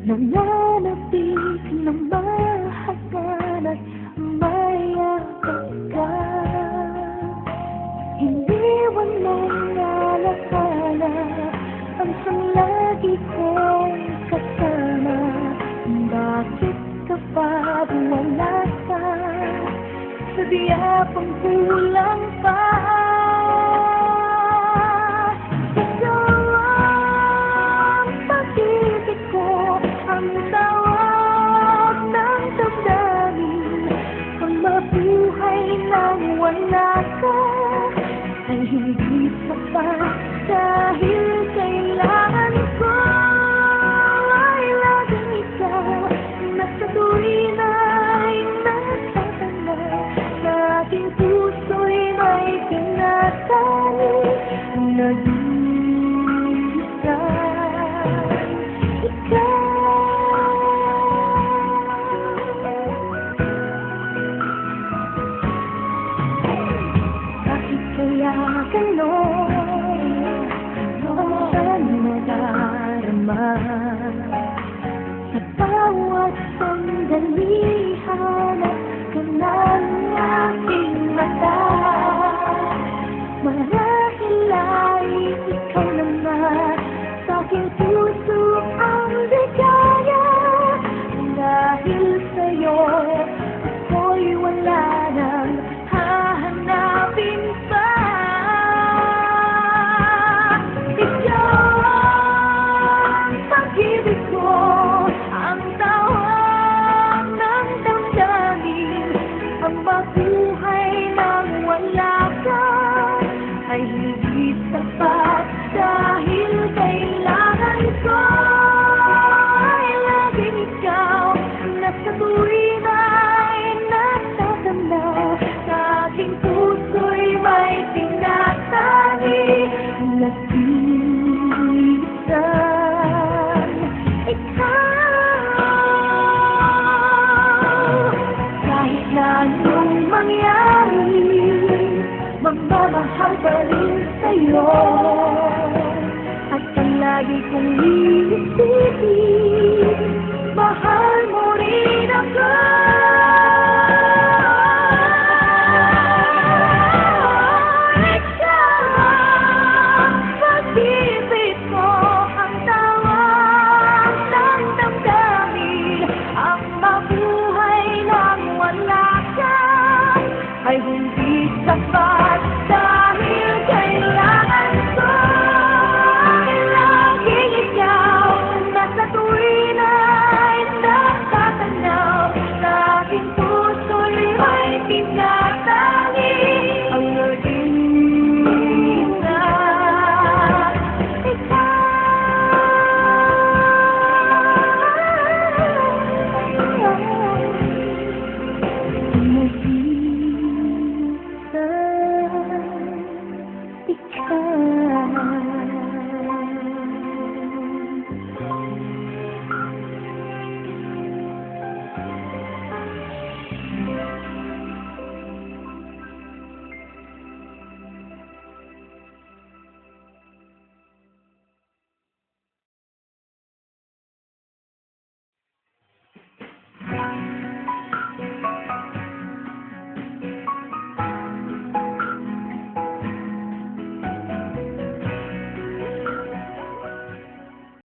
Nananapit na mahagan at mayakap ka. Hindi walang alakala ang siyang lagi kong kasama. Bakit ka pa wala ka? Sadya pang kulang pa. Ang tawag ng damdamin, ang mabuhay nang wala ka ay hindi sapat dahil kailangan ko ay laging ikaw na sa tuwin ay natatanda. Sa aking puso'y may tinatali nag-iisa. Kaya gano'n ang siyang nadarama sa bawat sandali. Hanap ka ng aking mata. Marahil ay ikaw naman sa aking puso ang ligaya. Dahil sa'yo ako'y wala nang hahanapin pa. Ang mabuhay nang wala ka ay hindi sapat dahil kailangan ko ay laging ikaw na sa tuwin ay natatanda. Sa aking puso'y may tinatani nag-iisang ikaw. Anong mangyari, magmamahal pa rin sa'yo at ang lagi kong iisip